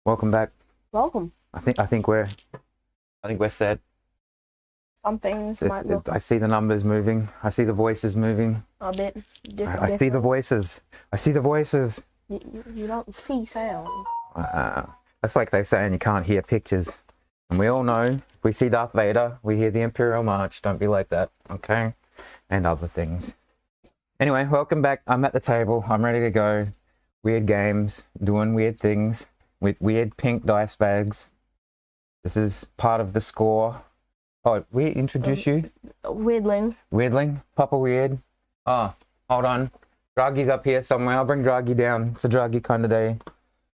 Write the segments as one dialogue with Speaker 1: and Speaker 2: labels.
Speaker 1: Welcome back.
Speaker 2: Welcome.
Speaker 1: I think we're set.
Speaker 2: Some things might look
Speaker 1: I see the numbers moving. I see the voices moving.
Speaker 2: a bit different.
Speaker 1: I see the voices. I see the voices.
Speaker 2: You don't see sound.
Speaker 1: That's like they say, and you can't hear pictures. And we all know, if we see Darth Vader, we hear the Imperial March. Don't be like that, okay? And other things. Anyway, welcome back. I'm at the table. I'm ready to go. Weird games, doing weird things with weird pink dice bags. This is part of the score. Oh, we introduce you?
Speaker 2: Weirdling.
Speaker 1: Weirdling? Papa Weird? Oh, hold on. Draggy's up here somewhere. I'll bring Draggy down. It's a Draggy kind of day.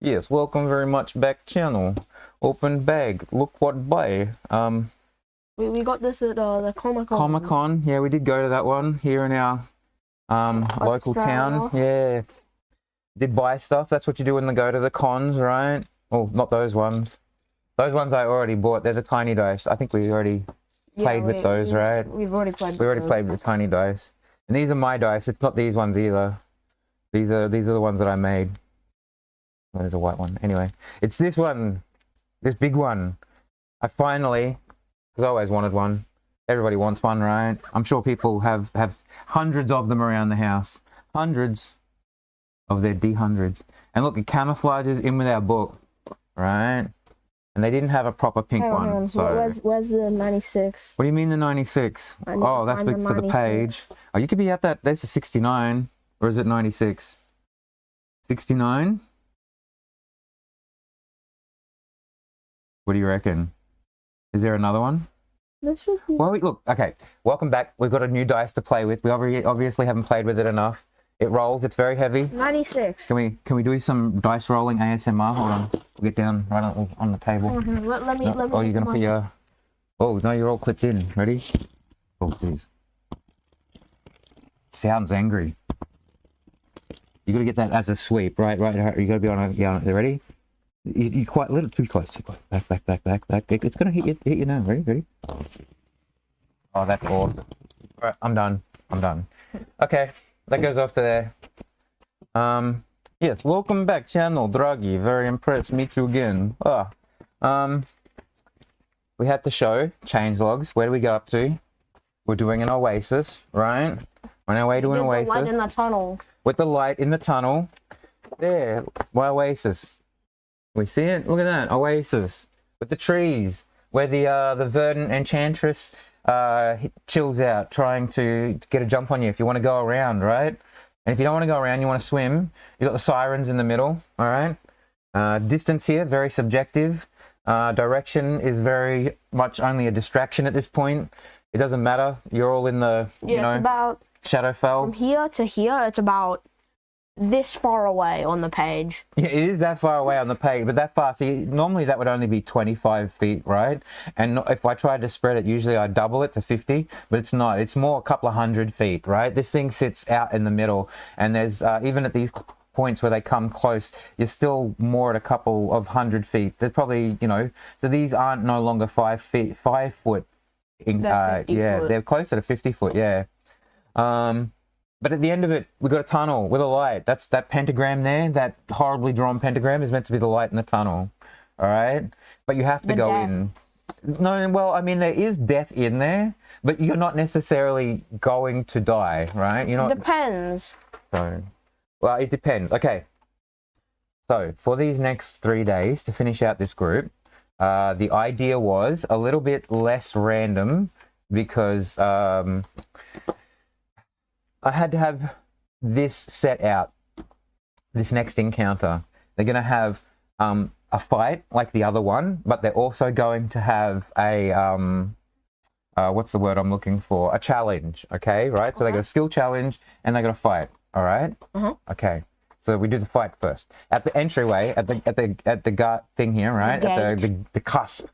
Speaker 1: Yes, welcome very much back channel. Open bag. Look what buy.
Speaker 2: We got this at the Comic-Con.
Speaker 1: Comic-Con. Yeah, we did go to that one here in our local town. Yeah. Did buy stuff. That's what you do when they go to the cons, right? Oh, not those ones. Those ones I already bought. They're the tiny dice. I think we already played with those, right?
Speaker 2: We've already played.
Speaker 1: We already played with the tiny dice. And these are my dice. It's not these ones either. These are the ones that I made. Oh, there's a white one. Anyway, it's this one. This big one. I finally, because I always wanted one. Everybody wants one, right? I'm sure people have hundreds of them around the house. Hundreds of their D100s. And look, it camouflages in with our book, right? And they didn't have a proper pink one. So
Speaker 2: where's the 96?
Speaker 1: What do you mean the 96? Oh, that's big for the page. Oh, you could be at that. That's a 69. Or is it 96? 69? What do you reckon? Is there another one?
Speaker 2: This should be...
Speaker 1: Well, look, okay. Welcome back. We've got a new dice to play with. We obviously haven't played with it enough. It rolls. It's very heavy.
Speaker 2: 96.
Speaker 1: Can we do some dice rolling ASMR? Hold on. We'll get down right on the table.
Speaker 2: Let me.
Speaker 1: Oh, you're gonna put your... Oh, no, you're all clipped in. Ready? Oh, please. Sounds angry. You gotta get that as a sweep, right? You gotta be on a... Yeah, ready? You quite a little too close. Back. It's gonna hit you now. Ready? Oh, that's awesome. All right, I'm done. Okay, that goes off to there. Yes, welcome back, channel Draggy. Very impressed. Meet you again. We had the show changelogs. Where do we go up to? We're doing an oasis, right? On our way to an oasis.
Speaker 2: The light in the tunnel.
Speaker 1: With the light in the tunnel. There, my oasis. We see it? Look at that, oasis. With the trees, where the verdant enchantress chills out, trying to get a jump on you if you want to go around, right? And if you don't want to go around, you want to swim, you got the sirens in the middle, all right? Distance here, very subjective. Direction is very much only a distraction at this point. It doesn't matter. You're all in the,
Speaker 2: it's about
Speaker 1: Shadowfell.
Speaker 2: From here to here, it's about this far away on the page.
Speaker 1: Yeah, it is that far away on the page, but that far. See, normally that would only be 25 feet, right? And if I tried to spread it, usually I double it to 50, but it's not. It's more a couple of 100 feet, right? This thing sits out in the middle, and there's even at these points where they come close, you're still more at a couple of 100 feet. There's probably, so these aren't no longer 5 feet, 5 foot. They're closer to 50 foot, yeah. But at the end of it, we've got a tunnel with a light. That's that pentagram there. That horribly drawn pentagram is meant to be the light in the tunnel. All right? But you have to go in. No, well, I mean, there is death in there, but you're not necessarily going to die, right? You're not...
Speaker 2: Depends.
Speaker 1: So, well, it depends. Okay. So, for these next 3 days to finish out this group, the idea was a little bit less random because... I had to have this set out, this next encounter. They're going to have a fight like the other one, but they're also going to have a, what's the word I'm looking for? A challenge, okay, right? So they got a skill challenge and they got a fight, all right? Okay, so we do the fight first. At the entryway, at the guard thing here, right? At the cusp.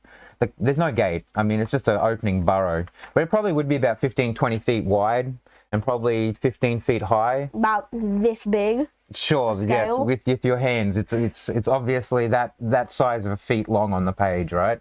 Speaker 1: There's no gate. I mean, it's just an opening burrow. But it probably would be about 15, 20 feet wide and probably 15 feet high.
Speaker 2: About this big?
Speaker 1: Sure, yeah, with your hands. It's obviously that size of a feet long on the page, right?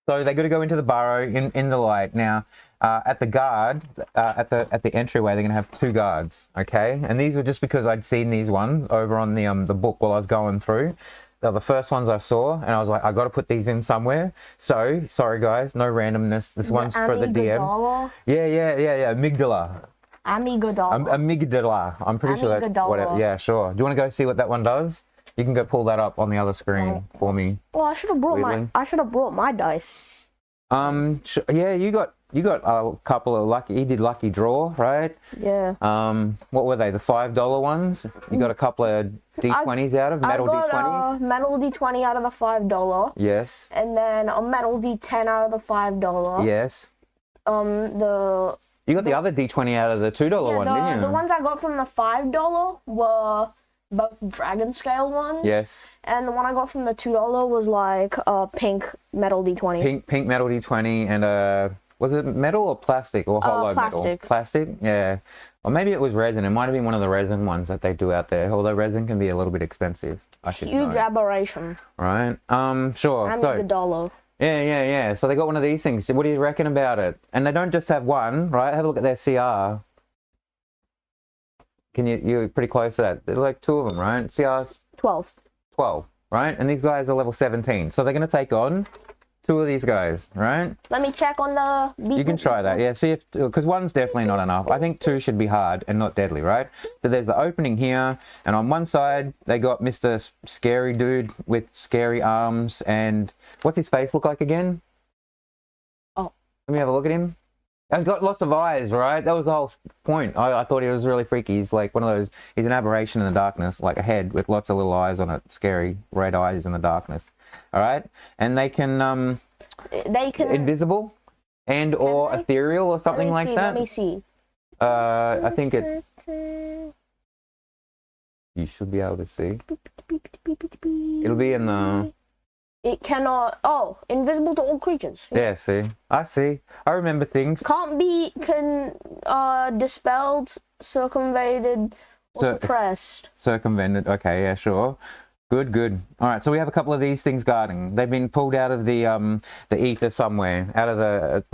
Speaker 1: So they got to go into the burrow in the light. Now, at the guard, at the entryway, they're gonna have 2 guards. Okay, and these were just because I'd seen these ones over on the book while I was going through. They're the first ones I saw, and I was like, I got to put these in somewhere. So sorry guys, no randomness. This one's for the DM. Yeah. Amygdala. Amygdala. I'm pretty sure that's whatever. Yeah, sure. Do you want to go see what that one does? You can go pull that up on the other screen for me.
Speaker 2: Well, I should have brought my dice.
Speaker 1: Yeah, you got a couple of lucky. You did lucky draw, right?
Speaker 2: Yeah.
Speaker 1: What were they? The $5 ones. You got a couple of D20s out of metal D20.
Speaker 2: Metal D20 out of the $5.
Speaker 1: Yes.
Speaker 2: And then a metal D10 out of the $5.
Speaker 1: Yes.
Speaker 2: You
Speaker 1: got the other D20 out of the $2 one, didn't you?
Speaker 2: The ones I got from the $5 were both dragon scale ones.
Speaker 1: Yes.
Speaker 2: And the one I got from the $2 was like a pink metal D20.
Speaker 1: Pink metal D20 and was it metal or plastic or hollow
Speaker 2: plastic.
Speaker 1: metal? Plastic. Yeah. Or maybe it was resin. It might have been one of the resin ones that they do out there. Although resin can be a little bit expensive. I should know.
Speaker 2: Huge aberration.
Speaker 1: Right. Sure.
Speaker 2: $1.
Speaker 1: Yeah. So they got one of these things. What do you reckon about it? And they don't just have one, right? Have a look at their CR. You're pretty close to that. They're like 2 of them, right? CR's
Speaker 2: 12,
Speaker 1: right? And these guys are level 17. So they're going to take on 2 of these guys, right?
Speaker 2: Let me check on the...
Speaker 1: You can try that. Yeah, see if... Because 1's definitely not enough. I think 2 should be hard and not deadly, right? So there's the opening here. And on one side, they got Mr. Scary Dude with scary arms. And what's his face look like again?
Speaker 2: Oh.
Speaker 1: Let me have a look at him. He's got lots of eyes, right? That was the whole point. I thought he was really freaky. He's like one of those... He's an aberration in the darkness. Like a head with lots of little eyes on it. Scary red eyes in the darkness. All right, and they can invisible and or ethereal or something like that.
Speaker 2: Let me see.
Speaker 1: I think it. You should be able to see. It'll be in the.
Speaker 2: It cannot. Oh, invisible to all creatures.
Speaker 1: Yeah, see, I see. I remember things.
Speaker 2: Can't be dispelled, circumvented, or suppressed.
Speaker 1: Circumvented. Okay, yeah, sure. Good. All right, so we have a couple of these things guarding. They've been pulled out of the ether somewhere, out of the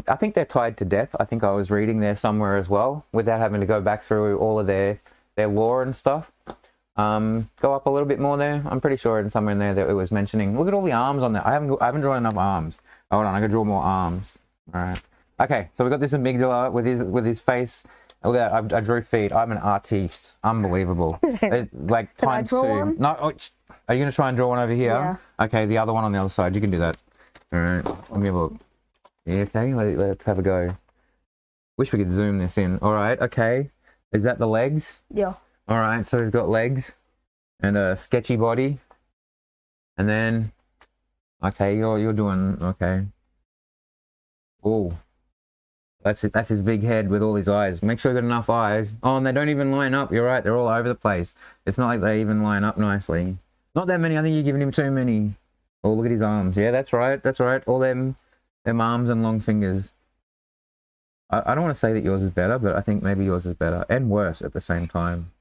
Speaker 1: I think they're tied to death. I think I was reading there somewhere as well, without having to go back through all of their lore and stuff. Go up a little bit more there. I'm pretty sure in somewhere in there that it was mentioning. Look at all the arms on there. I haven't drawn enough arms. Hold on, I gotta draw more arms. All right. Okay, so we got this amygdala with his face. Look at that, I drew feet. I'm an artiste. Unbelievable. Like times 2.
Speaker 2: One?
Speaker 1: No, are you going to try and draw one over here?
Speaker 2: Yeah.
Speaker 1: Okay, the other one on the other side. You can do that. All right, let me have a look. Yeah, okay, let's have a go. Wish we could zoom this in. All right, okay. Is that the legs?
Speaker 2: Yeah.
Speaker 1: All right, so he's got legs and a sketchy body. And then, okay, you're doing, okay. Oh. That's it. That's his big head with all his eyes. Make sure you got enough eyes. Oh, and they don't even line up. You're right. They're all over the place. It's not like they even line up nicely. Not that many. I think you're giving him too many. Oh, look at his arms. Yeah, that's right. That's right. All them arms and long fingers. I don't want to say that yours is better, but I think maybe yours is better and worse at the same time.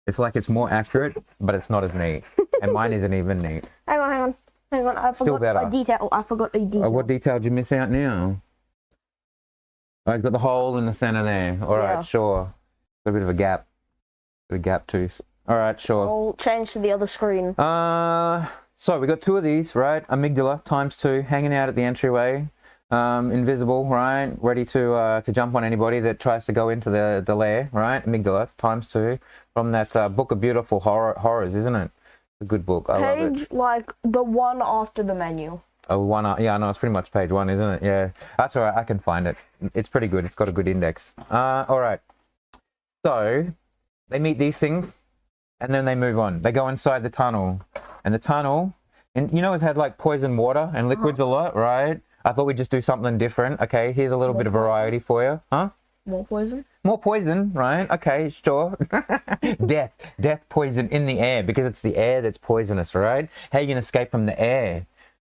Speaker 1: It's like it's more accurate, but it's not as neat. And mine isn't even neat.
Speaker 2: Hang on. I
Speaker 1: Still better.
Speaker 2: A detail. I forgot a detail.
Speaker 1: What detail did you miss out now? Oh, he's got the hole in the center there. All right, sure. Got a bit of a gap. A gap tooth. All right, sure.
Speaker 2: I'll change to the other screen.
Speaker 1: So we got 2 of these, right? Amygdala times 2, hanging out at the entryway. Invisible, right? Ready to jump on anybody that tries to go into the lair, right? Amygdala times 2 from that Book of Beautiful Horrors, isn't it? A good book. I love it.
Speaker 2: Page like the one after the menu.
Speaker 1: Yeah, no, it's pretty much page 1, isn't it? Yeah, that's all right. I can find it. It's pretty good. It's got a good index. All right. So they meet these things, and then they move on. They go inside the tunnel, and and we've had like poison water and liquids a lot, right? I thought we'd just do something different. Okay, here's a little bit of variety for you, huh?
Speaker 2: More poison?
Speaker 1: More poison, right? Okay, sure. Death poison in the air, because it's the air that's poisonous, right? How are you gonna escape from the air?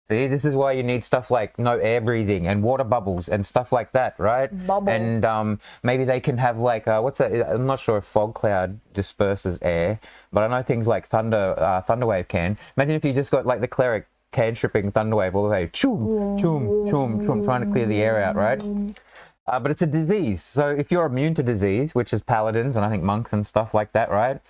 Speaker 1: See, this is why you need stuff like no air breathing and water bubbles and stuff like that, right?
Speaker 2: Bubble.
Speaker 1: And maybe they can have like, what's that? I'm not sure if fog cloud disperses air, but I know things like thunder wave can. Imagine if you just got like the cleric cantripping Thunderwave all the way. Choom, choom, choom, choom, trying to clear the air out, right? But it's a disease. So if you're immune to disease, which is paladins and I think monks and stuff like that, right?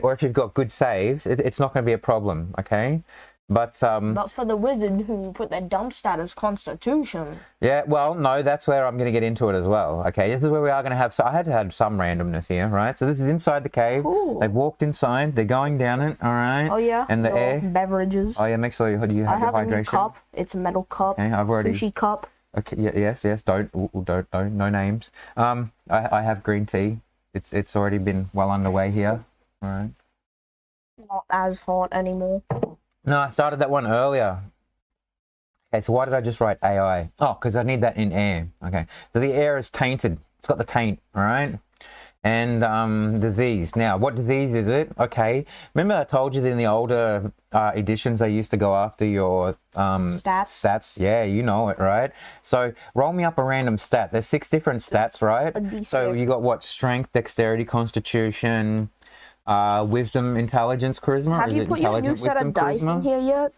Speaker 1: Or if you've got good saves, it's not going to be a problem, okay? But
Speaker 2: for the wizard who put their dump stat as Constitution.
Speaker 1: yeah, well, no, that's where I'm going to get into it as well. Okay, this is where we are going to have. So I had to have some randomness here, right? So this is inside the cave.
Speaker 2: Cool.
Speaker 1: They've walked inside. They're going down it. All right.
Speaker 2: Oh yeah.
Speaker 1: And the
Speaker 2: your
Speaker 1: air.
Speaker 2: beverages.
Speaker 1: Oh yeah. Make sure you have
Speaker 2: I
Speaker 1: your
Speaker 2: have a
Speaker 1: hydration.
Speaker 2: new cup. It's a metal cup.
Speaker 1: Okay, I've already.
Speaker 2: Sushi cup.
Speaker 1: Okay. Yeah, yes. Don't. No names. I have green tea. It's already been well underway here. All right.
Speaker 2: Not as hot anymore.
Speaker 1: No, I started that one earlier. Okay, so why did I just write AI? Oh, because I need that in air. Okay, so the air is tainted. It's got the taint, all right? And disease. Now, what disease is it? Okay, remember I told you that in the older editions they used to go after your stats? Yeah, you know it, right? So roll me up a random stat. There's 6 different stats, right? So you got what? Strength, dexterity, constitution, wisdom, intelligence, charisma.
Speaker 2: Have you put your new set of dice in here yet?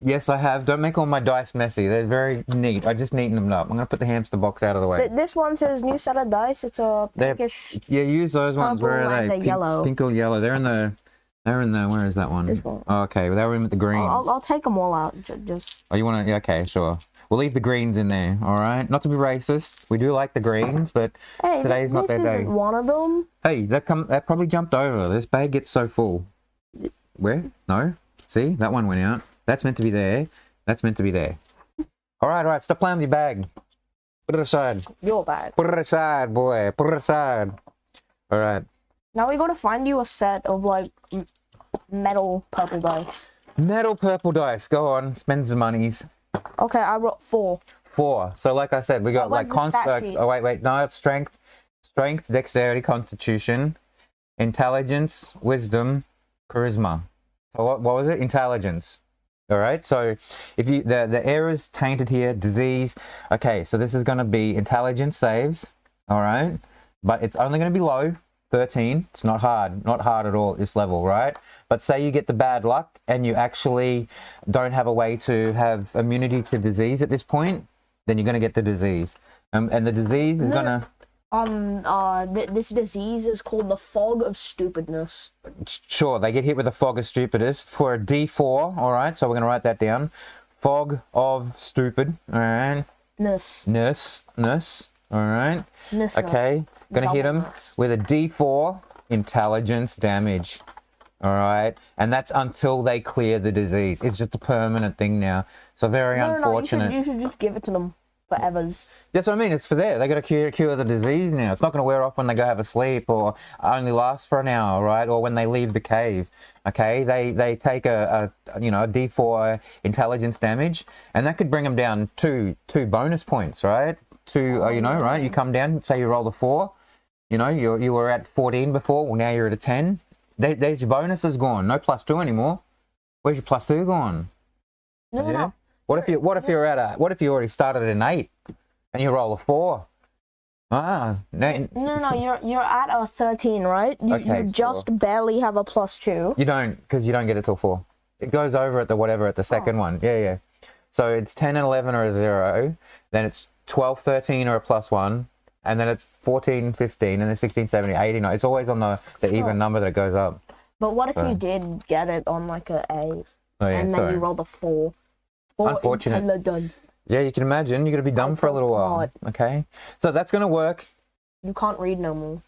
Speaker 1: Yes, I have. Don't make all my dice messy. They're very neat. I just neaten them up. I'm going to put the hamster box out of the way.
Speaker 2: This one says new set of dice. It's a pinkish.
Speaker 1: Yeah, use those ones. Where are they?
Speaker 2: Yellow.
Speaker 1: Pink or yellow. They're in the. Where is that one?
Speaker 2: This one.
Speaker 1: Oh, okay, well, they were in with the greens.
Speaker 2: I'll take them all out. Just.
Speaker 1: Oh, you want to? Yeah, okay, sure. We'll leave the greens in there. All right. Not to be racist. We do like the greens, but
Speaker 2: hey,
Speaker 1: today's not their day.
Speaker 2: This isn't one of them.
Speaker 1: Hey, that probably jumped over. This bag gets so full. Where? No. See, that one went out. That's meant to be there. That's meant to be there. All right. Stop playing with your bag. Put it aside.
Speaker 2: Your bag.
Speaker 1: Put it aside, boy. Put it aside. All right.
Speaker 2: Now we gotta find you a set of like metal purple dice.
Speaker 1: Metal purple dice. Go on. Spend some monies.
Speaker 2: Okay, I wrote 4.
Speaker 1: 4. So like I said, we got like
Speaker 2: oh
Speaker 1: wait. No, it's strength, dexterity, constitution, intelligence, wisdom, charisma. So what was it? Intelligence. All right, so if you the air is tainted here, disease. Okay, so this is going to be intelligence saves. All right, but it's only going to be low, 13. It's not hard at all at this level, right? But say you get the bad luck and you actually don't have a way to have immunity to disease at this point, then you're going to get the disease, and the disease is gonna.
Speaker 2: This disease is called the fog of stupidness.
Speaker 1: Sure, they get hit with the fog of stupidness for a D4, all right? So we're going to write that down. Fog of stupid, all right? Nurse, all right? Okay, going to hit them with a D4 intelligence damage, all right? And that's until they clear the disease. It's just a permanent thing now. So very unfortunate.
Speaker 2: No, you should just give it to them. Forevers.
Speaker 1: That's what I mean. It's for there. They got to cure the disease now. It's not going to wear off when they go have a sleep or only last for an hour, right? Or when they leave the cave. Okay, they take a D4 intelligence damage, and that could bring them down two bonus points, right? Right? You come down, say you roll a 4. You were at 14 before. Well, now you're at a 10. There's your bonuses gone. No +2 anymore. Where's your +2 gone?
Speaker 2: No.
Speaker 1: What if you already started at an 8 and you roll a 4? No,
Speaker 2: you're at a 13, right? You just barely have a +2.
Speaker 1: You don't, because you don't get it till 4. It goes over at the second one. Yeah. So it's 10 and 11 or a 0, then it's 12, 13 or a +1, and then it's 14, 15, and then 16, 17, 18. It's always on the even number that goes up.
Speaker 2: But what if you did get it on like a 8, and then you rolled a 4?
Speaker 1: Unfortunate. Yeah, you can imagine. You're going to be dumb for a little while. Okay. So that's going to work.
Speaker 2: You can't read no more.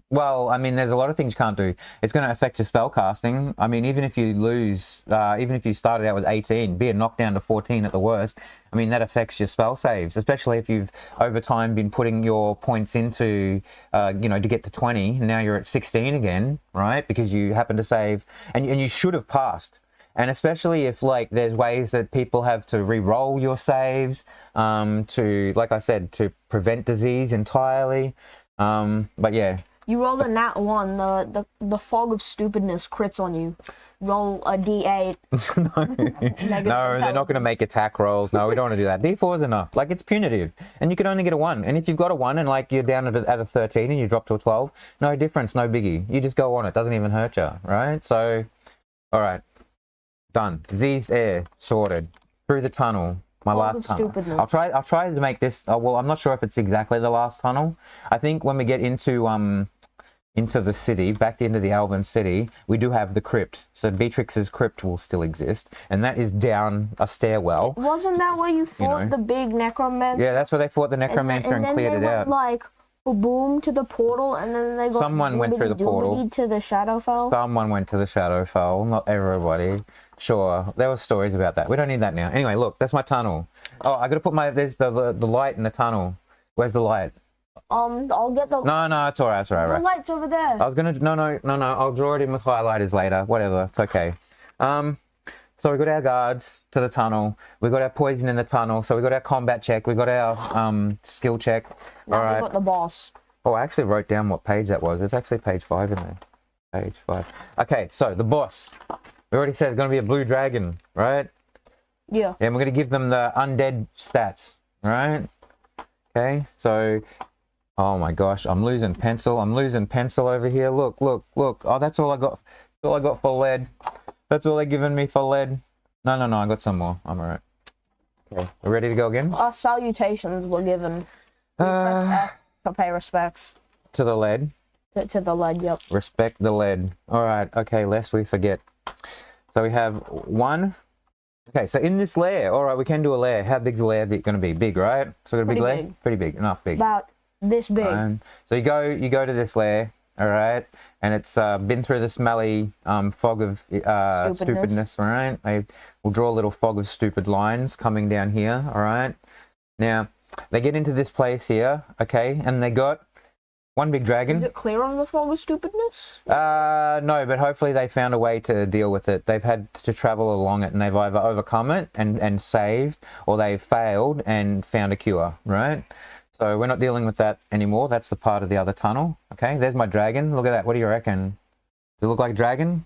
Speaker 1: Well, I mean, there's a lot of things you can't do. It's going to affect your spell casting. I mean, even if you lose, even if you started out with 18, be a knockdown to 14 at the worst, I mean, that affects your spell saves, especially if you've over time been putting your points into, to get to 20. Now you're at 16 again, right? Because you happen to save, and you should have passed. And especially if, like, there's ways that people have to re-roll your saves to, like I said, to prevent disease entirely. But yeah.
Speaker 2: You roll a nat 1, the fog of stupidness crits on you. Roll a D8.
Speaker 1: No, they're not going to make attack rolls. No, we don't want to do that. D4 is enough. Like, it's punitive. And you can only get a 1. And if you've got a 1 and, like, you're down at a 13 and you drop to a 12, no difference, no biggie. You just go on. It doesn't even hurt you, right? So, all right. Done. Diseased air sorted through the tunnel. My last tunnel.
Speaker 2: Stupidness.
Speaker 1: I'll try to make this. Oh, well, I'm not sure if it's exactly the last tunnel. I think when we get into the city, back into the Alban city, we do have the crypt. So Beatrix's crypt will still exist, and that is down a stairwell.
Speaker 2: Wasn't that where you fought the big necromancer?
Speaker 1: Yeah, that's where they fought the necromancer and cleared it out.
Speaker 2: Like boom to the portal, and then they got
Speaker 1: Someone went through the portal
Speaker 2: to the Shadowfell.
Speaker 1: Someone went to the Shadowfell, not everybody. Sure, there were stories about that. We don't need that now. Anyway, look, that's my tunnel. Oh, I gotta put there's the light in the tunnel. Where's the light?
Speaker 2: I'll get the.
Speaker 1: No, it's alright,
Speaker 2: The light's over there.
Speaker 1: I was gonna no. I'll draw it in with highlighters later. Whatever, it's okay. So we got our guards to the tunnel. We got our poison in the tunnel. So we got our combat check. We got our skill check.
Speaker 2: Now
Speaker 1: all right.
Speaker 2: we got the boss.
Speaker 1: Oh, I actually wrote down what page that was. It's actually page 5 in there. Page 5. Okay, so the boss. We already said it's going to be a blue dragon, right?
Speaker 2: Yeah.
Speaker 1: And we're going to give them the undead stats, right? Okay, so... Oh my gosh, I'm losing pencil. I'm losing pencil over here. Look. Oh, that's all I got. That's all I got for lead. That's all they're giving me for lead. No, I got some more. I'm alright. Okay, we're ready to go again?
Speaker 2: Salutations were given. Press F to pay respects.
Speaker 1: To the lead.
Speaker 2: To the lead, yep.
Speaker 1: Respect the lead. Alright, okay, lest we forget. So we have 1. Okay, so in this lair, alright, we can do a lair. How big's the lair going to be? Big, right? So we got a big lair?
Speaker 2: Big.
Speaker 1: Pretty big, enough big.
Speaker 2: About this big.
Speaker 1: So you go to this lair, all right, and it's been through the smelly fog of stupidness, all right. We'll draw a little fog of stupid lines coming down here, all right. Now they get into this place here, okay, and they got one big dragon.
Speaker 2: Is it clear on the fog of stupidness?
Speaker 1: No, but hopefully they found a way to deal with it. They've had to travel along it, and they've either overcome it and saved, or they've failed and found a cure, right? So we're not dealing with that anymore. That's the part of the other tunnel. Okay, there's my dragon. Look at that. What do you reckon? Does it look like a dragon?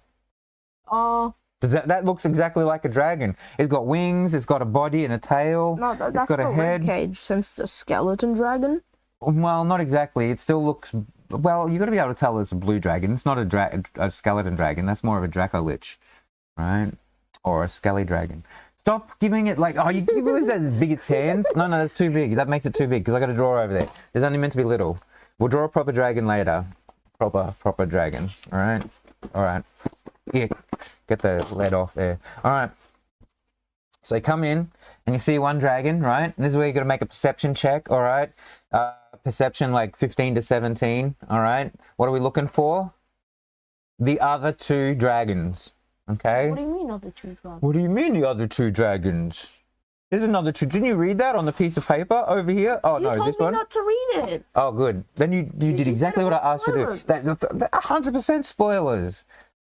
Speaker 1: Does that looks exactly like a dragon. It's got wings, it's got a body and a tail.
Speaker 2: No, that's
Speaker 1: it's got a head.
Speaker 2: Cage, since it's a skeleton dragon.
Speaker 1: Well, not exactly. It still looks... Well, you got to be able to tell it's a blue dragon. It's not a skeleton dragon. That's more of a Draco Lich, right? Or a Skelly dragon. Stop giving it like... Oh, you give it as big its hands? No, that's too big. That makes it too big because I got to draw over there. There's only meant to be little. We'll draw a proper dragon later. Proper dragon. All right. Here, get the lead off there. All right. So you come in and you see one dragon, right? And this is where you got to make a perception check. All right. Perception like 15 to 17. All right. What are we looking for? The other 2 dragons. Okay.
Speaker 2: What do you mean other 2 dragons?
Speaker 1: What do you mean the other 2 dragons? There's another 2. Didn't you read that on the piece of paper over here? Oh,
Speaker 2: you
Speaker 1: no,
Speaker 2: told
Speaker 1: this
Speaker 2: me
Speaker 1: one?
Speaker 2: not to read it.
Speaker 1: Oh, good. Then you did exactly what I asked you to do. That 100% spoilers.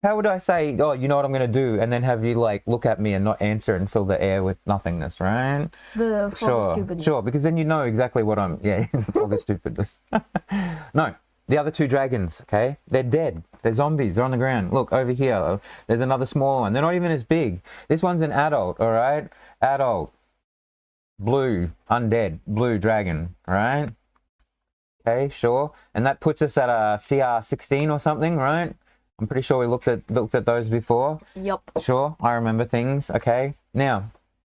Speaker 1: How would I say, oh, you know what I'm going to do, and then have you, like, look at me and not answer and fill the air with nothingness, right?
Speaker 2: The fog of stupidness.
Speaker 1: Sure, because then you know exactly what I'm... Yeah, the fog of stupidness. No. The other 2 dragons, okay? They're dead. They're zombies. They're on the ground. Look, over here. There's another small one. They're not even as big. This one's an adult, all right? Adult. Blue. Undead. Blue dragon, all right? Okay, sure. And that puts us at a CR 16 or something, right? I'm pretty sure we looked at those before.
Speaker 2: Yep.
Speaker 1: Sure, I remember things, okay? Now...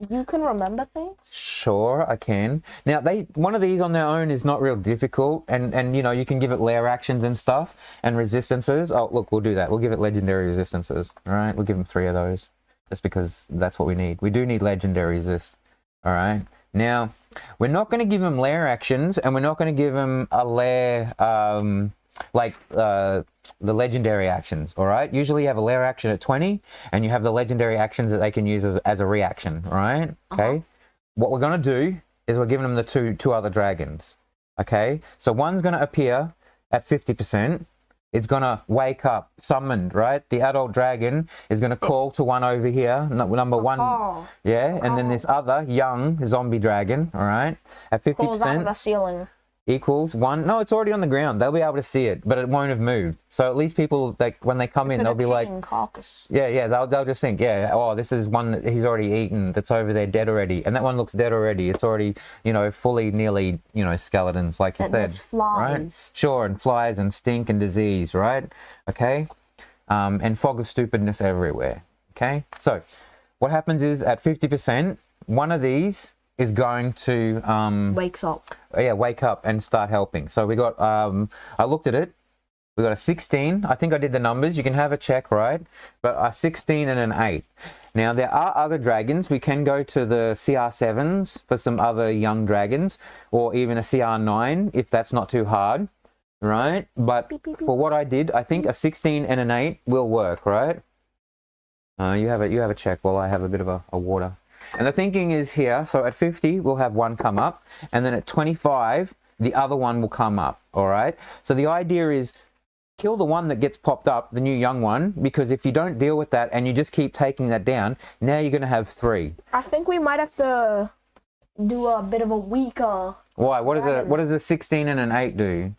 Speaker 2: You can remember things?
Speaker 1: Sure, I can. Now, one of these on their own is not real difficult, and you know, you can give it lair actions and stuff, and resistances. Oh, look, we'll do that. We'll give it legendary resistances, all right? We'll give them 3 of those, just because that's what we need. We do need legendary resist, all right? Now, we're not going to give them lair actions, and we're not going to give them a lair, like the legendary actions, all right? Usually you have a lair action at 20 and you have the legendary actions that they can use as a reaction, all right? Okay. What we're going to do is we're giving them the two other dragons, okay? So one's going to appear at 50%. It's going to wake up, summoned, right? The adult dragon is going to call to one over here, number 1. Yeah, and then this other young zombie dragon, all right? At 50%.
Speaker 2: Calls out of the ceiling.
Speaker 1: Equals 1. No, it's already on the ground. They'll be able to see it, but it won't have moved. So at least people, like, when they come in, they'll be like,
Speaker 2: carcass.
Speaker 1: yeah, they'll just think, yeah, oh, this is one that he's already eaten. That's over there, dead already, and that one looks dead already. It's already, you know, fully, nearly, you know, skeletons, like you said.
Speaker 2: There's flies.
Speaker 1: Right? Sure, and flies and stink and disease, right? Okay, and fog of stupidness everywhere. Okay, so what happens is at 50%, one of these is going to
Speaker 2: Wakes up.
Speaker 1: wake up and start helping. So we got I looked at it. We got a 16. I think I did the numbers. You can have a check, right? But a 16 and an 8. Now there are other dragons. We can go to the CR7s for some other young dragons, or even a CR9 if that's not too hard, right? But for what I did, I think a 16 and an 8 will work, right? You have a check while I have a bit of a water. And the thinking is here, so at 50, we'll have one come up, and then at 25, the other one will come up, all right? So the idea is kill the one that gets popped up, the new young one, because if you don't deal with that and you just keep taking that down, now you're going to have 3.
Speaker 2: I think we might have to do a bit of a weaker...
Speaker 1: Why? What does a 16 and an 8 do?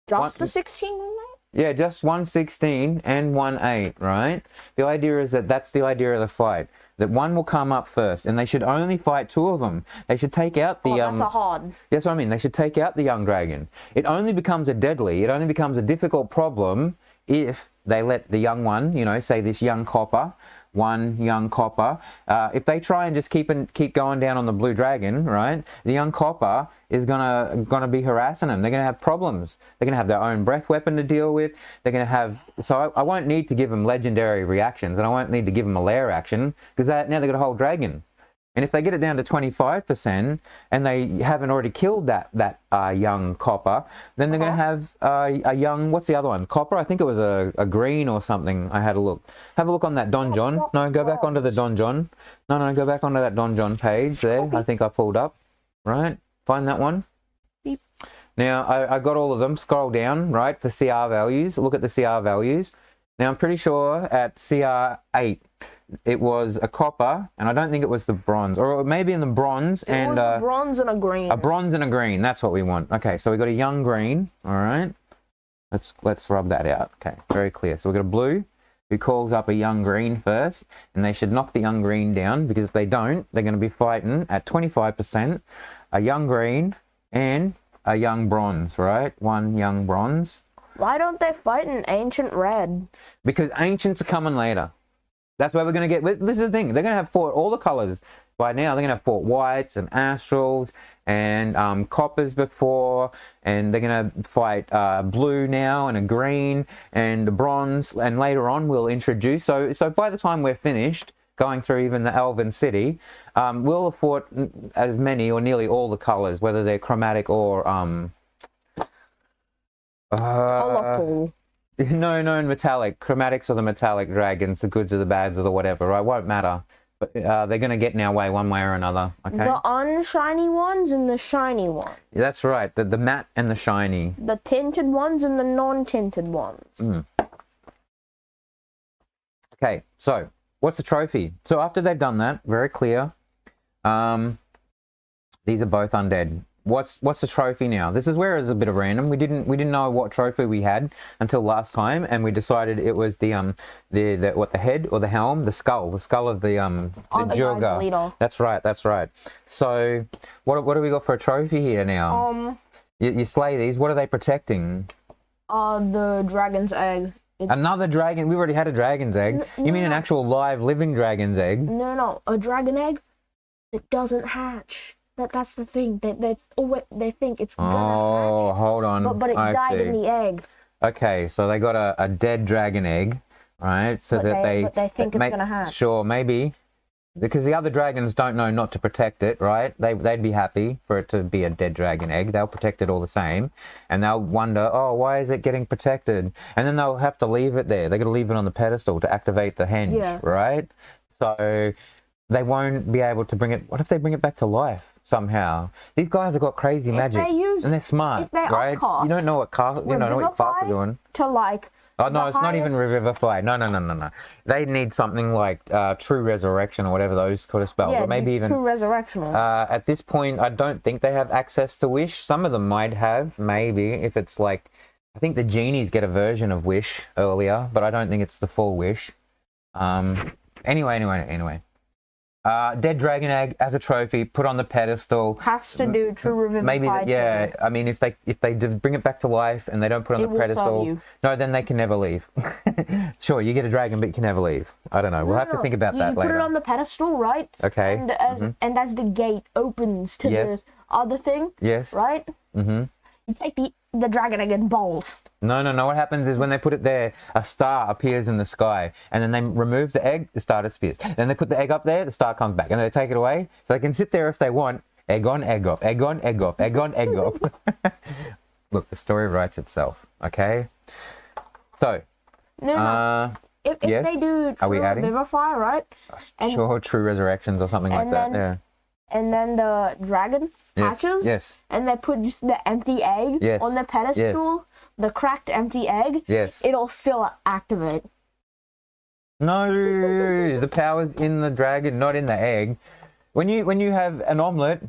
Speaker 2: Just the 16 and 8?
Speaker 1: Yeah, just one 16 and one 8, right? The idea is that's the idea of the fight. That one will come up first, and they should only fight 2 of them. They should take out the...
Speaker 2: that's a hard.
Speaker 1: That's what I mean. They should take out the young dragon. It only becomes a difficult problem if they let the young one, you know, say this young copper, one young copper, if they try and just keep going down on the blue dragon, right, the young copper is gonna be harassing them. They're gonna have problems. They're gonna have their own breath weapon to deal with. They're gonna have, so I won't need to give them legendary reactions, and I won't need to give them a lair action, because now they've got a whole dragon. And if they get it down to 25% and they haven't already killed that young copper, then they're going to have a young, what's the other one? Copper? I think it was a green or something. I had a look. Have a look on that donjon. No, go back onto the donjon. No, go back onto that donjon page there. I think I pulled up. Right? Find that one.
Speaker 2: Beep.
Speaker 1: Now, I got all of them. Scroll down, right, for CR values. Look at the CR values. Now, I'm pretty sure at CR8, it was a copper, and I don't think it was the bronze, or maybe in the bronze and
Speaker 2: a bronze and a green.
Speaker 1: A bronze and a green. That's what we want. Okay, so we got a young green. All right, let's rub that out. Okay, very clear. So we got a blue who calls up a young green first, and they should knock the young green down, because if they don't, they're going to be fighting at 25%, a young green and a young bronze. Right, one young bronze.
Speaker 2: Why don't they fight in ancient red? Because
Speaker 1: ancients are coming later. That's where we're going to get... This is the thing. They're going to have fought all the colours. By now, they're going to have fought whites and astrals and coppers before. And they're going to fight blue now and a green and a bronze. And later on, we'll introduce... So by the time we're finished, going through even the Elven City, we'll have fought as many or nearly all the colours, whether they're chromatic or...
Speaker 2: colourful.
Speaker 1: No, metallic. Chromatics are the metallic dragons, the goods or the bads or the whatever, right? Won't matter. But they're going to get in our way one way or another, okay?
Speaker 2: The unshiny ones and the shiny ones.
Speaker 1: That's right, the matte and the shiny.
Speaker 2: The tinted ones and the non-tinted ones.
Speaker 1: Mm. Okay, so what's the trophy? So after they've done that, very clear, these are both undead. What's the trophy now? This is where it's a bit of random. We didn't know what trophy we had until last time, and we decided it was the head or the helm, the skull of the Jurga.
Speaker 2: Leader.
Speaker 1: That's right. So what do we got for a trophy here now? You slay these. What are they protecting?
Speaker 2: The dragon's egg.
Speaker 1: Another dragon. We already had a dragon's egg. You mean an actual live living dragon's egg?
Speaker 2: No, a dragon egg that doesn't hatch. That's the thing. They think it's gonna hatch.
Speaker 1: Hold on.
Speaker 2: But it died in the egg.
Speaker 1: Okay, so they got a dead dragon egg, right? So
Speaker 2: but they think it's gonna hatch.
Speaker 1: Sure, maybe. Because the other dragons don't know not to protect it, right? They'd be happy for it to be a dead dragon egg. They'll protect it all the same. And they'll wonder, oh, why is it getting protected? And then they'll have to leave it there. They've got to leave it on the pedestal to activate the henge, right? So they won't be able to bring it. What if they bring it back to life somehow? These guys have got crazy magic, and they're smart, right? You don't know what cast are doing.
Speaker 2: To like.
Speaker 1: Oh no, it's not even revivify. No. They need something like true resurrection or whatever those could have spelled.
Speaker 2: Yeah,
Speaker 1: or maybe even
Speaker 2: true resurrection.
Speaker 1: At this point, I don't think they have access to wish. Some of them might have, maybe if it's like. I think the genies get a version of wish earlier, but I don't think it's the full wish. Anyway. Dead dragon egg as a trophy, put on the pedestal.
Speaker 2: Has to do to revivify.
Speaker 1: Maybe yeah. I mean, if they do bring it back to life and they don't put it on the pedestal, no, then they can never leave. Sure, you get a dragon, but you can never leave. I don't know. We'll have to think about that later.
Speaker 2: You put it on the pedestal, right?
Speaker 1: Okay.
Speaker 2: And as the gate opens to the other thing, right? Mm-hmm. You take the dragon egg and bolt.
Speaker 1: No. What happens is when they put it there, a star appears in the sky, and then they remove the egg, the star disappears. Then they put the egg up there, the star comes back, and they take it away, so they can sit there if they want. Egg on, egg off, egg on, egg off, egg on, egg off. Look, the story writes itself. Okay. So.
Speaker 2: If they do
Speaker 1: Are we adding?
Speaker 2: Revivify, right?
Speaker 1: Sure, true resurrections or something like that. Yeah.
Speaker 2: And then the dragon hatches. And they put just the empty egg on the pedestal. The cracked empty egg. It'll still activate.
Speaker 1: No, the power's in the dragon, not in the egg. When you have an omelette,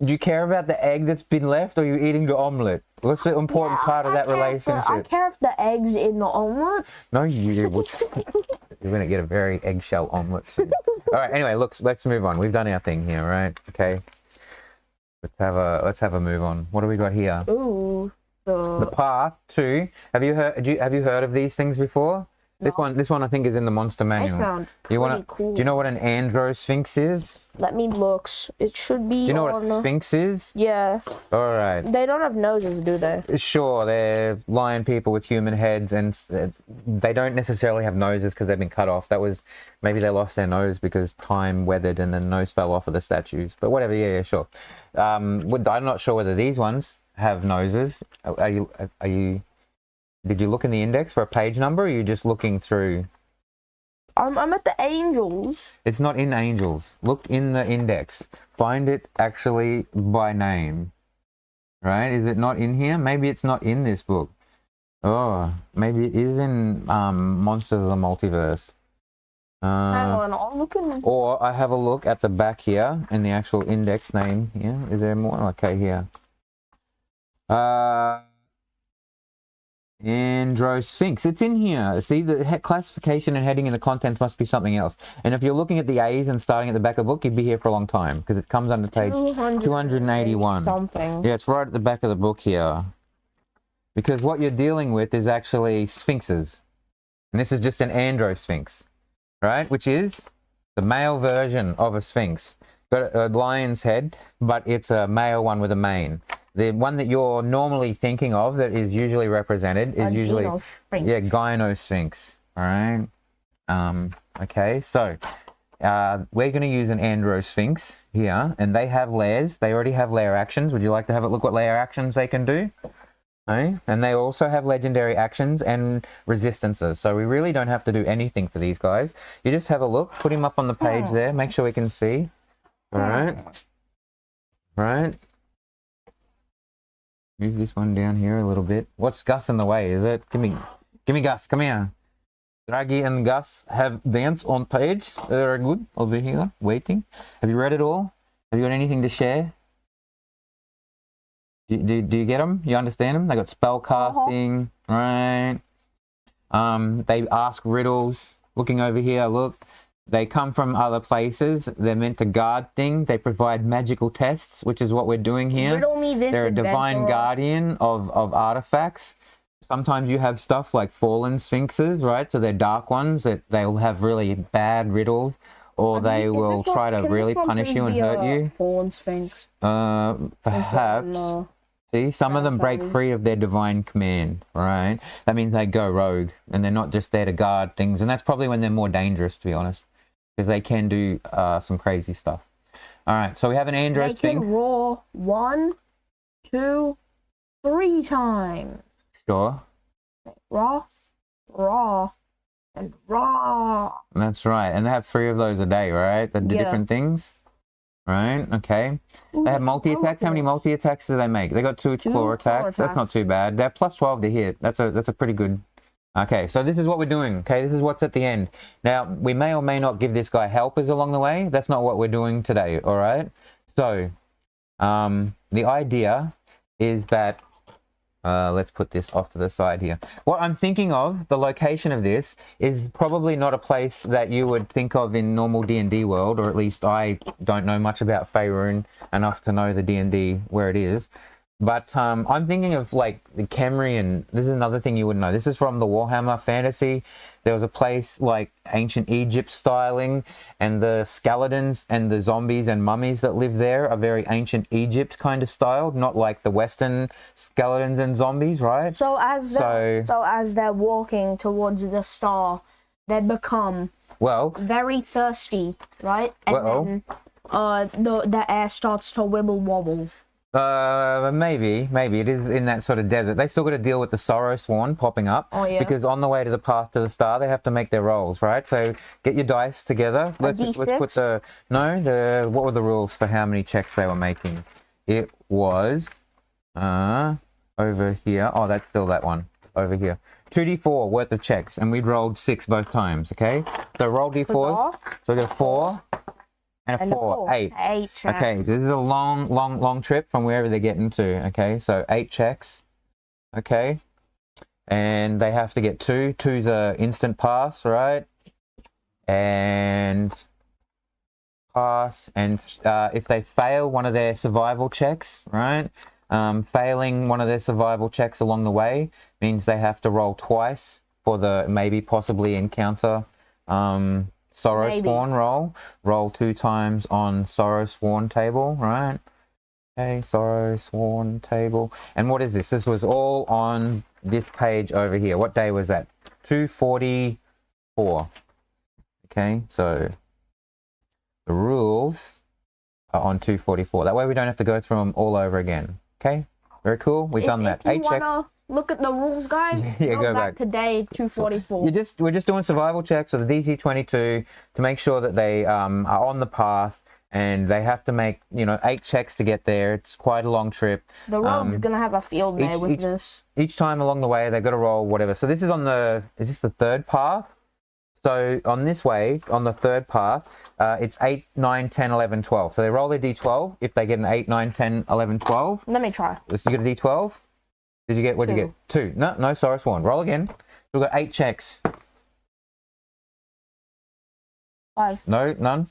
Speaker 1: do you care about the egg that's been left, or are you eating the omelette? What's the important part of that relationship?
Speaker 2: I care if the egg's in the omelette.
Speaker 1: No, you're going to get a very eggshell omelette soon. All right. Anyway, let's move on. We've done our thing here, right? Okay. Let's have a move on. What do we got here?
Speaker 2: Ooh,
Speaker 1: the path to. Have you heard of these things before? No. This one I think is in the monster manual.
Speaker 2: They sound cool.
Speaker 1: Do you know what an androsphinx is?
Speaker 2: Let me look. It should be.
Speaker 1: Do you know what a sphinx is?
Speaker 2: Yeah.
Speaker 1: All right.
Speaker 2: They don't have noses, do they?
Speaker 1: Sure, they're lion people with human heads, and they don't necessarily have noses because they've been cut off. Maybe they lost their nose because time weathered and the nose fell off of the statues. But whatever, yeah, sure. I'm not sure whether these ones have noses. Are you? Did you look in the index for a page number, or are you just looking through?
Speaker 2: I'm at the angels.
Speaker 1: It's not in angels. Look in the index. Find it actually by name. Right? Is it not in here? Maybe it's not in this book. Oh, maybe it is in Monsters of the Multiverse.
Speaker 2: Hang on, I'll look in.
Speaker 1: Or I have a look at the back here in the actual index name. Yeah, is there more? Okay, here. Androsphinx. It's in here. See, the classification and heading in the contents must be something else. And if you're looking at the A's and starting at the back of the book, you'd be here for a long time because it comes under page 281.
Speaker 2: Something.
Speaker 1: Yeah, it's right at the back of the book here. Because what you're dealing with is actually sphinxes. And this is just an androsphinx, right? Which is the male version of a sphinx. Got a lion's head, but it's a male one with a mane. The one that you're normally thinking of that is usually represented is usually gynosphinx. All right. Okay, so we're going to use an androsphinx here, and they have layers. They already have layer actions. Would you like to have a look what layer actions they can do? Okay. And they also have legendary actions and resistances. So we really don't have to do anything for these guys. You just have a look. Put him up on the page there. Make sure we can see. All right. Right. Move this one down here a little bit. What's Gus in the way? Is it? Give me Gus. Come here. Draghi and Gus have dance on page. Very good. Over here, waiting. Have you read it all? Have you got anything to share? Do you get them? You understand them? They got spell casting, right? They ask riddles. Looking over here, look. They come from other places. They're meant to guard things. They provide magical tests, which is what we're doing here.
Speaker 2: Riddle me this.
Speaker 1: They're a divine guardian of artifacts. Sometimes you have stuff like fallen sphinxes, right? So they're dark ones that they'll have really bad riddles, or they will try to really punish you and hurt you.
Speaker 2: Fallen sphinx.
Speaker 1: Perhaps. See, some of them break free of their divine command, right? That means they go rogue, and they're not just there to guard things. And that's probably when they're more dangerous, to be honest, because they can do some crazy stuff. All right, so we have an androsphinx.
Speaker 2: They can roar 1, 2, 3 times.
Speaker 1: Sure.
Speaker 2: Raw, raw, and raw.
Speaker 1: That's right, and they have 3 of those a day, right? The different things. Right, okay. They have multi-attacks. How many multi-attacks do they make? They got 2 claw attacks. That's not too bad. They're plus 12 to hit. That's a pretty good. Okay, so this is what we're doing. Okay, this is what's at the end. Now, we may or may not give this guy helpers along the way. That's not what we're doing today, all right? So, the idea is that Let's put this off to the side here. What I'm thinking of, the location of this, is probably not a place that you would think of in normal D&D world, or at least I don't know much about Faerun enough to know the D&D where it is. But I'm thinking of like the Kemri, this is another thing you wouldn't know. This is from the Warhammer Fantasy. There was a place like ancient Egypt styling, and the skeletons and the zombies and mummies that live there are very ancient Egypt kind of style, not like the Western skeletons and zombies, right?
Speaker 2: So as they're walking towards the star, they become very thirsty, right? And then the air starts to wibble wobble.
Speaker 1: Maybe it is in that sort of desert. They still got to deal with the Sorrow Sworn popping up, because on the way to the path to the star, they have to make their rolls, right? So get your dice together. Let's put what were the rules for how many checks they were making? It was over here. Oh, that's still that one over here. 2d4 worth of checks, and we'd rolled 6 both times. Okay, so roll d4s. So we got a 4. And a 4, 8.
Speaker 2: 8 checks.
Speaker 1: Okay, this is a long trip from wherever they're getting to. Okay, so 8 checks. Okay, and they have to get 2. 2's a instant pass, right? And pass. And if they fail one of their survival checks, right? Failing one of their survival checks along the way means they have to roll twice for the possibly encounter. Sorrow Sworn roll 2 times on Sorrow Sworn table, right? Okay, Sorrow Sworn table. And what is this? This was all on this page over here. What day was that? 244. Okay, so the rules are on 244. That way we don't have to go through them all over again. Okay, very cool. We've done that. 8 checks.
Speaker 2: Look at the rules, guys. Go back to day 244.
Speaker 1: We're just doing survival checks with the DC-22 to make sure that they are on the path, and they have to make 8 checks to get there. It's quite a long trip.
Speaker 2: The road's gonna have a field day with this. Each
Speaker 1: time along the way, they've got to roll whatever. So this is is this the 3rd path? So on this way, on the 3rd path, it's 8, 9, 10, 11, 12. So they roll their D12. If they get an 8, 9, 10, 11, 12.
Speaker 2: Let me try.
Speaker 1: You get a D12? Did you get, what did you get? 2. No, Sorrow Sworn. Roll again. We've got 8 checks.
Speaker 2: 5.
Speaker 1: No, none.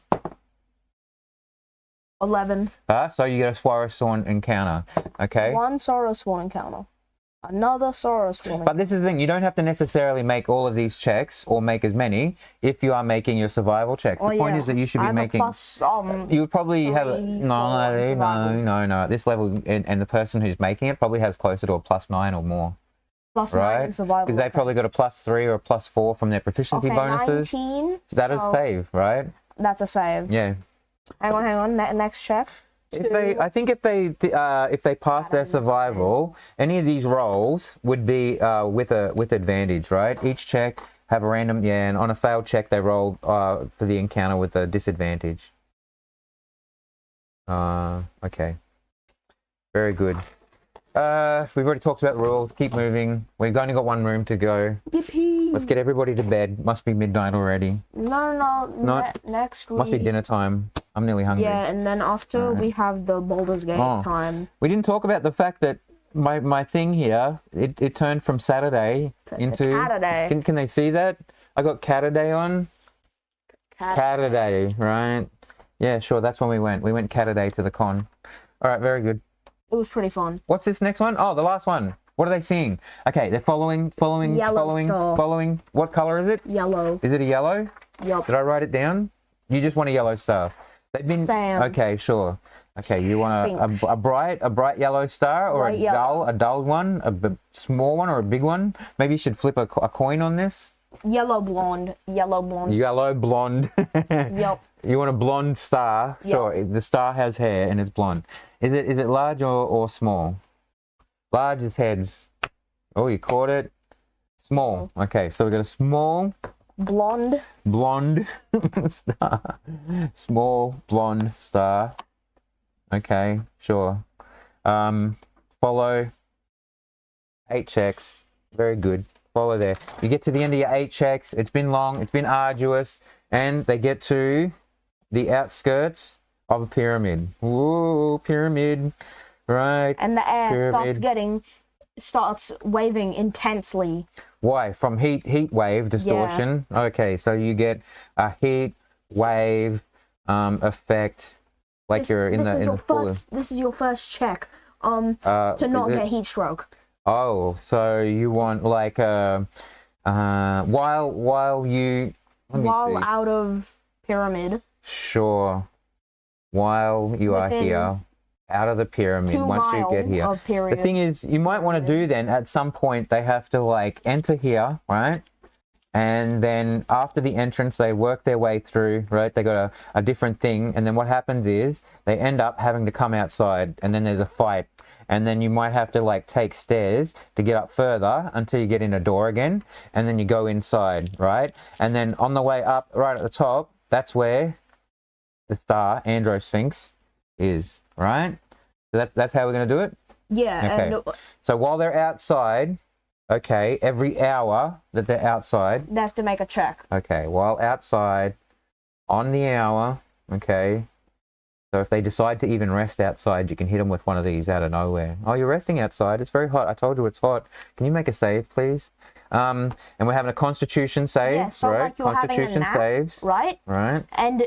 Speaker 2: 11.
Speaker 1: So you get a Sorrow Sworn encounter. Okay.
Speaker 2: 1 Sorrow Sworn encounter. Another Sorrow Sworn.
Speaker 1: But this is the thing, you don't have to necessarily make all of these checks, or make as many, if you are making your survival checks. The point is that you should be making... you would probably have... No. At this level, and the person who's making it probably has closer to a +9 or more.
Speaker 2: +9 in survival.
Speaker 1: Because they probably got a +3 or a +4 from their proficiency bonuses.
Speaker 2: 19.
Speaker 1: So that is a save, right?
Speaker 2: That's a save.
Speaker 1: Yeah.
Speaker 2: Hang on. Next check.
Speaker 1: I think if they pass their survival, any of these rolls would be with advantage, right? Each check have a random, and on a failed check they roll for the encounter with a disadvantage. Okay, very good. We've already talked about the rules. Keep moving. We've only got 1 room to go.
Speaker 2: Yippee!
Speaker 1: Let's get everybody to bed. Must be midnight already.
Speaker 2: No.
Speaker 1: Not
Speaker 2: next week.
Speaker 1: Must be dinner time. I'm nearly hungry.
Speaker 2: Yeah, and then after we have the Baldur's Gate time.
Speaker 1: We didn't talk about the fact that my thing here, it turned from Saturday into
Speaker 2: Catterday.
Speaker 1: Can they see that? I got Catterday on. Catterday, right? Yeah, sure. That's when we went. We went Catterday to the con. All right, very good.
Speaker 2: It was pretty fun.
Speaker 1: What's this next one? Oh, the last one. What are they seeing? Okay, they're following. What color is it?
Speaker 2: Yellow.
Speaker 1: Is it a yellow?
Speaker 2: Yep.
Speaker 1: Did I write it down? You just want a yellow star. They've been
Speaker 2: Sam.
Speaker 1: Okay, sure. Okay, you want a bright yellow star, or a dull one, a small one, or a big one? Maybe you should flip a coin on this.
Speaker 2: Yellow blonde.
Speaker 1: Yellow blonde.
Speaker 2: Yep.
Speaker 1: You want a blonde star?
Speaker 2: Yep.
Speaker 1: Sure. The star has hair and it's blonde. Is it large or small? Large is heads. Oh, you caught it. Small. Okay, so we got a small
Speaker 2: blonde
Speaker 1: star. Small blonde star. Okay, sure. Follow 8 checks. Very good. Follow there. You get to the end of your 8 checks. It's been long. It's been arduous. And they get to the outskirts of a pyramid. Ooh, pyramid. Right.
Speaker 2: And the air starts getting starts waving intensely.
Speaker 1: Why? From heat wave distortion? Yeah. Okay, so you get a heat wave effect, like you're in the full.
Speaker 2: This is your first check to not get heat stroke.
Speaker 1: Oh, so you want like while you
Speaker 2: out of pyramid.
Speaker 1: Sure. While you are here, out of the pyramid, once you get here. The thing is, you might want to do then, at some point, they have to like enter here, right? And then after the entrance, they work their way through, right? They got a different thing. And then what happens is they end up having to come outside, and then there's a fight. And then you might have to like take stairs to get up further until you get in a door again. And then you go inside, right? And then on the way up, right at the top, that's where the star Androsphinx is, right? So that's how we're going to do it?
Speaker 2: Yeah.
Speaker 1: Okay. So while they're outside, okay, every hour that they're outside,
Speaker 2: they have to make a check.
Speaker 1: Okay, while outside, on the hour, okay. So if they decide to even rest outside, you can hit them with one of these out of nowhere. Oh, you're resting outside. It's very hot. I told you it's hot. Can you make a save, please? And we're having a Constitution save,
Speaker 2: yeah, so
Speaker 1: right?
Speaker 2: Like you're
Speaker 1: Constitution
Speaker 2: having a nap,
Speaker 1: saves,
Speaker 2: right?
Speaker 1: Right.
Speaker 2: And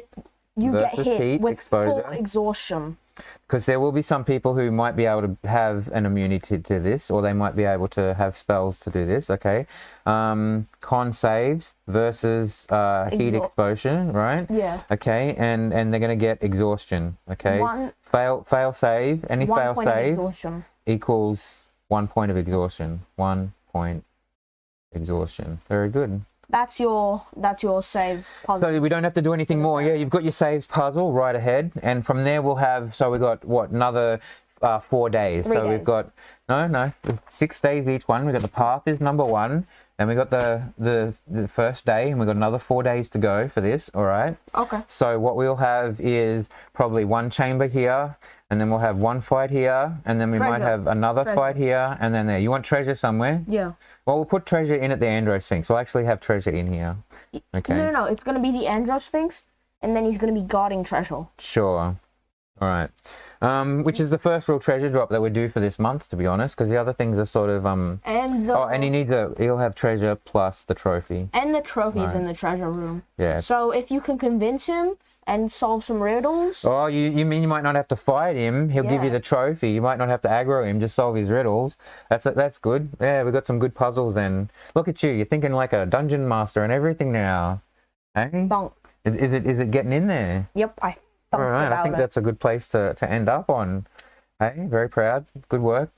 Speaker 2: you get hit
Speaker 1: heat
Speaker 2: with
Speaker 1: exposure.
Speaker 2: full exhaustion.
Speaker 1: Because there will be some people who might be able to have an immunity to this, or they might be able to have spells to do this, okay? Con saves versus heat exposure, right?
Speaker 2: Yeah.
Speaker 1: Okay, and they're going to get exhaustion, okay? Fail save, any fail save equals 1 point of exhaustion. 1 point exhaustion. Very good.
Speaker 2: That's your save puzzle.
Speaker 1: So we don't have to do anything more. Yeah, you've got your saves puzzle right ahead, and from there we'll have. So we got what, another 4 days.
Speaker 2: 3
Speaker 1: so
Speaker 2: days.
Speaker 1: We've got no 6 days each one. We got the path is number 1, and we got the first day, and we got another 4 days to go for this. All right.
Speaker 2: Okay.
Speaker 1: So what we'll have is probably 1 chamber here, and then we'll have 1 fight here, and then we might have another fight here, and then there. You want treasure somewhere?
Speaker 2: Yeah.
Speaker 1: Well, we'll put treasure in at the Androsphinx. We'll actually have treasure in here. Okay.
Speaker 2: No. It's going to be the Androsphinx, and then he's going to be guarding treasure.
Speaker 1: Sure. All right. Which is the first real treasure drop that we do for this month, to be honest, because the other things are sort of and he needs he'll have treasure plus the trophy.
Speaker 2: And the trophy's in the treasure room.
Speaker 1: Yeah.
Speaker 2: So if you can convince him and solve some riddles.
Speaker 1: Oh, you mean you might not have to fight him? He'll give you the trophy. You might not have to aggro him. Just solve his riddles. That's good. Yeah, we've got some good puzzles. Then look at you. You're thinking like a dungeon master and everything now. Hey.
Speaker 2: Bonk.
Speaker 1: Is it getting in there?
Speaker 2: Yep.
Speaker 1: All right. I think that's a good place to end up on. Hey, very proud. Good work.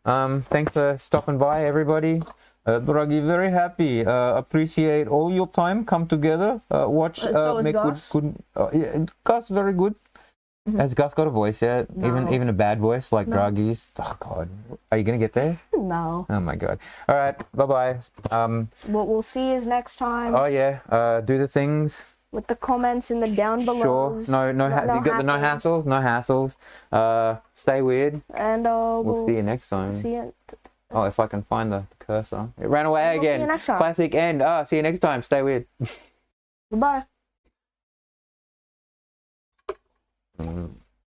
Speaker 1: Thanks for stopping by, everybody. Draghi, very happy. Appreciate all your time. Come together. Watch. Make Gus. good. Yeah, Gus, very good. Mm-hmm. Has Gus got a voice yet? No. Even a bad voice like Draghi's? Oh God, are you gonna get there?
Speaker 2: No.
Speaker 1: Oh my God. All right. Bye bye.
Speaker 2: What we'll see is next time.
Speaker 1: Oh yeah. Do the things.
Speaker 2: With the comments in the down below.
Speaker 1: Sure. No you got the no hassles. No hassles. Stay weird.
Speaker 2: And
Speaker 1: we'll see you next time.
Speaker 2: See you.
Speaker 1: Oh, if I can find the cursor. It ran away again.
Speaker 2: See you next time.
Speaker 1: Classic end. See you next time. Stay weird.
Speaker 2: Goodbye.